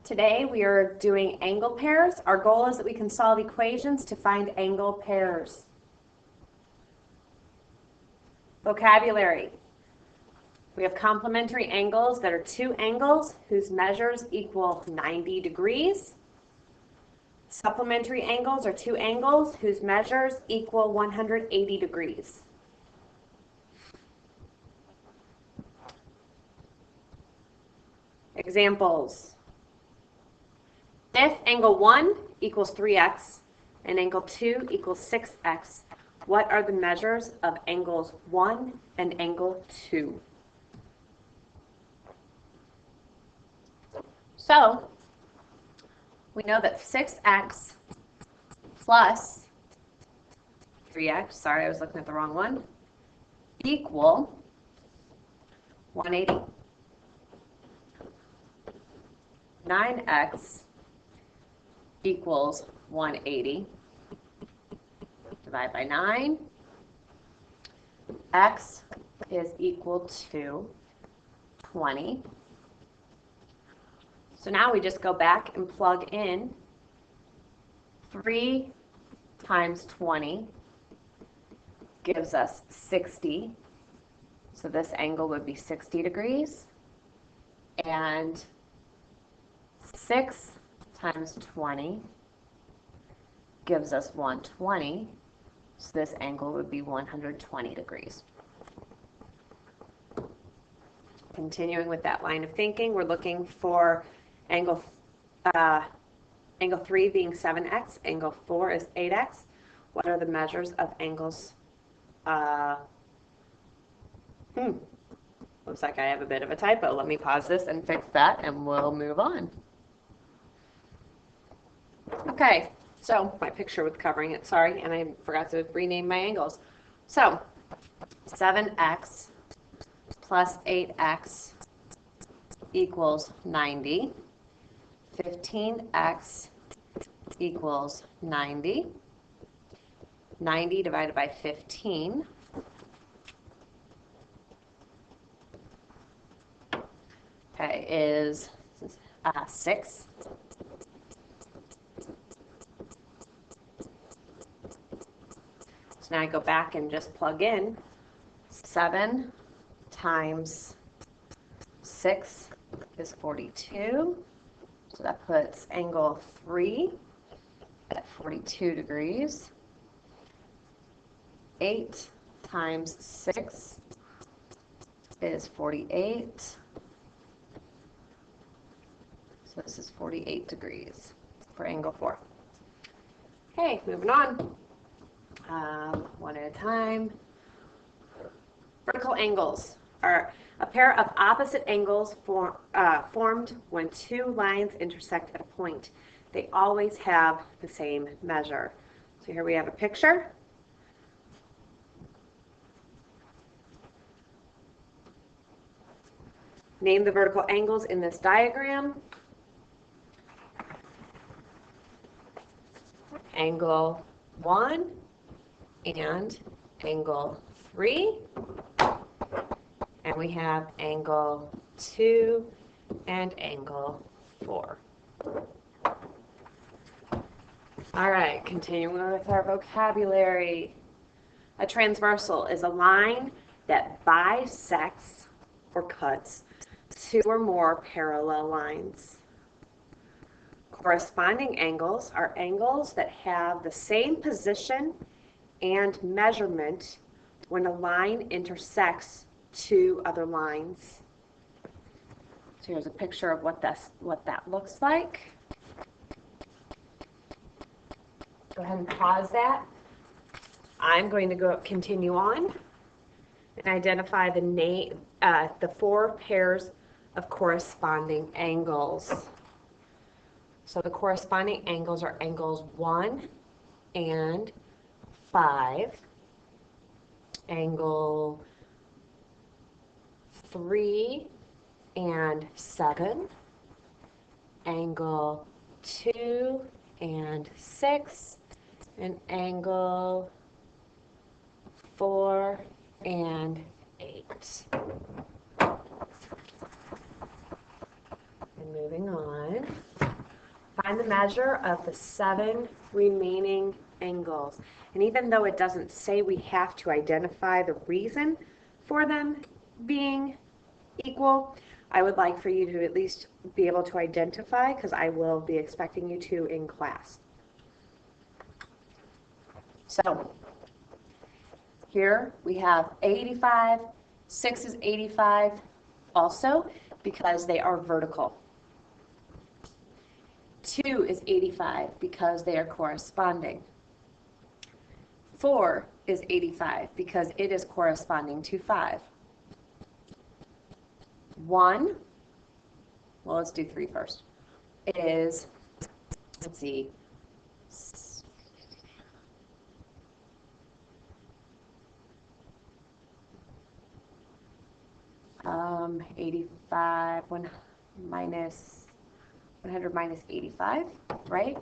Today we are doing angle pairs. Our goal is that we can solve equations to find angle pairs. Vocabulary. We have complementary angles that are two angles whose measures equal 90 degrees. Supplementary angles are two angles whose measures equal 180 degrees. Examples. If angle 1 equals 3x and angle 2 equals 6x, what are the measures of angles 1 and angle 2? So, we know that 6x plus 3x, sorry, I was looking at the wrong one, equal 180. 9x equals 180. Divide by 9. X is equal to 20. So now we just go back and plug in 3 times 20 gives us 60. So this angle would be 60 degrees. And 6 times 20 gives us 120. So this angle would be 120 degrees. Continuing with that line of thinking, we're looking for angle 3 being 7x, angle 4 is 8x. What are the measures of angles? Looks like I have a bit of a typo. Let me pause this and fix that, and we'll move on. Okay, so my picture was covering it, sorry, and I forgot to rename my angles. So 7x plus 8x equals 90. 15x equals 90. 90 divided by 15 is 6. So now I go back and just plug in 7 times 6 is 42. So that puts angle 3 at 42 degrees. 8 times 6 is 48. So this is 48 degrees for angle 4. Okay, moving on. One at a time. Vertical angles are a pair of opposite angles formed when two lines intersect at a point. They always have the same measure. So here we have a picture. Name the vertical angles in this diagram. Angle 1 and angle 3. And we have angle 2 and angle 4. All right, continuing with our vocabulary. A transversal is a line that bisects or cuts two or more parallel lines. Corresponding angles are angles that have the same position and measurement when a line intersects two other lines. So here's a picture of what that looks like. Go ahead and pause that. I'm going to continue on and identify the 4 pairs of corresponding angles. So the corresponding angles are angles 1 and 5, angle 3 and 7, angle 2 and 6, and angle 4 and 8. And moving on. find the measure of the 7 remaining angles. And even though it doesn't say we have to identify the reason for them being equal, I would like for you to at least be able to identify, because I will be expecting you to in class. So here we have 85, 6 is 85 also because they are vertical. 2 is 85 because they are corresponding. 4 is 85 because it is corresponding to 5. 1, well, let's do 3 first, is, let's see, 85, 100 minus 85, right?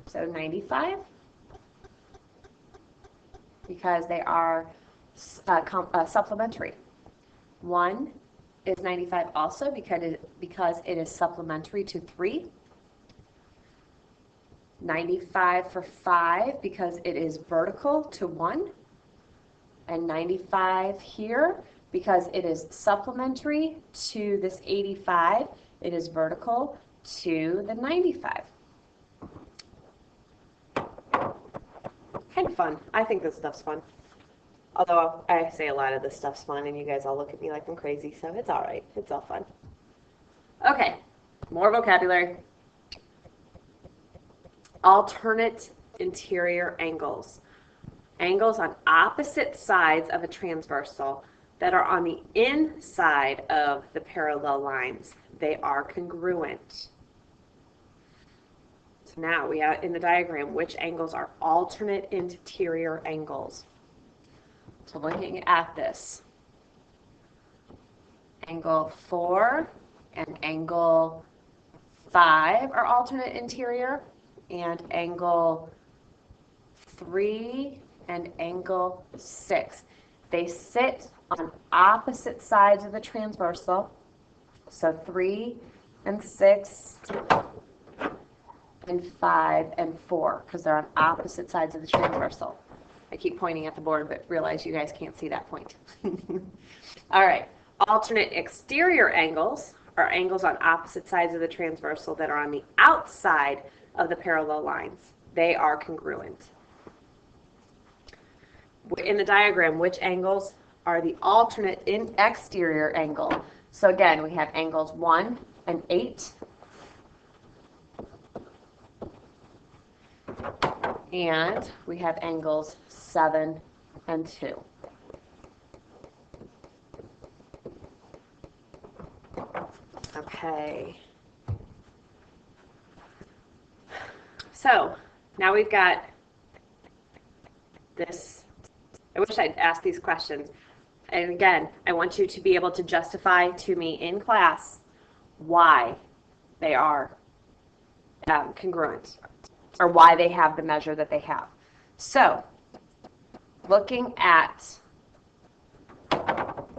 So 95, because they are supplementary. 1 is 95 also because it is supplementary to 3. 95 for 5 because it is vertical to 1. And 95 here because it is supplementary to this 85. It is vertical to the 95. Kind of fun. I think this stuff's fun. Although I say a lot of this stuff's fun and you guys all look at me like I'm crazy, so it's all right. It's all fun. Okay, more vocabulary. Alternate interior angles. Angles on opposite sides of a transversal that are on the inside of the parallel lines. They are congruent. So now we have in the diagram which angles are alternate interior angles. So looking at this, angle 4 and angle 5 are alternate interior, and angle 3 and angle 6. They sit on opposite sides of the transversal. So 3 and 6 and 5 and 4, because they're on opposite sides of the transversal. I keep pointing at the board, but realize you guys can't see that point. All right. Alternate exterior angles are angles on opposite sides of the transversal that are on the outside of the parallel lines. They are congruent. In the diagram, which angles are the alternate exterior angle? So again, we have angles 1 and 8. And we have angles 7 and 2. Okay. So now we've got this. I wish I'd asked these questions. And again, I want you to be able to justify to me in class why they are congruent, or why they have the measure that they have. So, looking at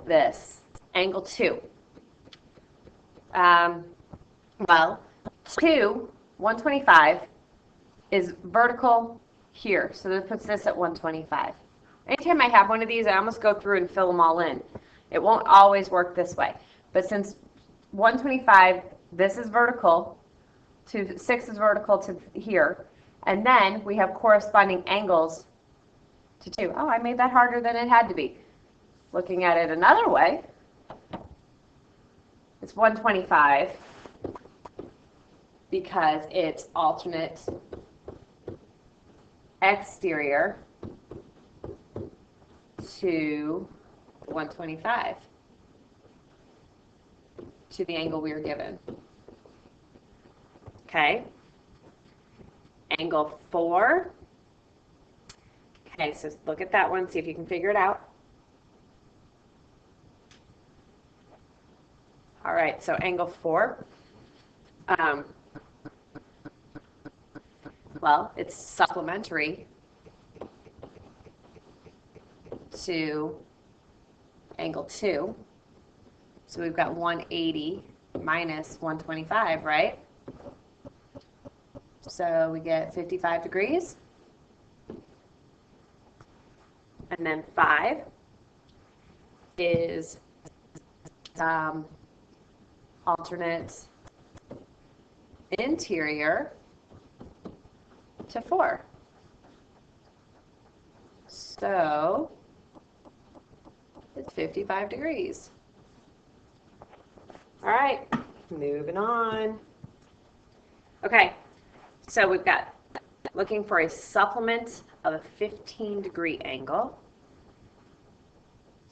this, angle 2. Well, 125 is vertical here, so that puts this at 125. Anytime I have one of these, I almost go through and fill them all in. It won't always work this way. But since 125, this is vertical, to 6 is vertical to here, and then we have corresponding angles to 2. Oh, I made that harder than it had to be. Looking at it another way, it's 125 because it's alternate exterior to 125, to the angle we were given. Okay. Angle 4. Okay, so look at that one, see if you can figure it out. All right, so angle 4. Well, it's supplementary to angle 2. So we've got 180 minus 125, right? So we get 55 degrees. And then 5 is alternate interior to 4. So it's 55 degrees. All right, moving on. Okay, so we've got looking for a supplement of a 15-degree angle.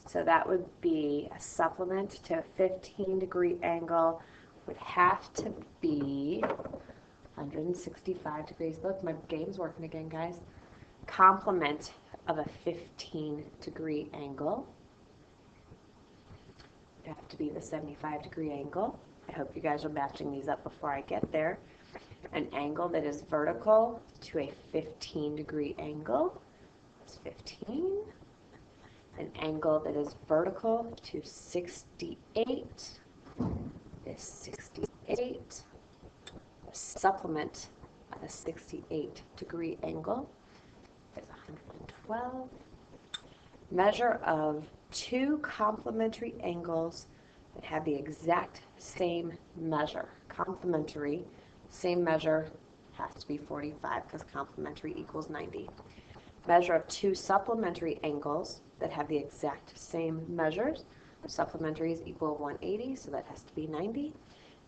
So that would be a supplement to a 15-degree angle would have to be 165 degrees. Look, my game's working again, guys. Complement of a 15-degree angle would have to be the 75-degree angle. I hope you guys are matching these up before I get there. An angle that is vertical to a 15-degree angle is 15. An angle that is vertical to 68 is 68. A supplement at a 68-degree angle is 112. Measure of two complementary angles that have the exact same measure. Complementary, same measure, has to be 45 because complementary equals 90. Measure of two supplementary angles that have the exact same measures. Supplementaries equal 180, so that has to be 90.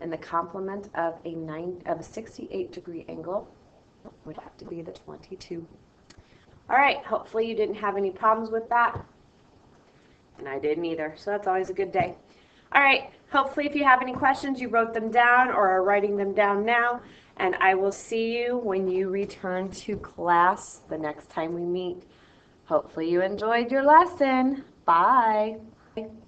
And the complement of a 68-degree angle would have to be the 22. All right, hopefully you didn't have any problems with that. And I didn't either, so that's always a good day. All right, hopefully if you have any questions, you wrote them down or are writing them down now. And I will see you when you return to class the next time we meet. Hopefully you enjoyed your lesson. Bye.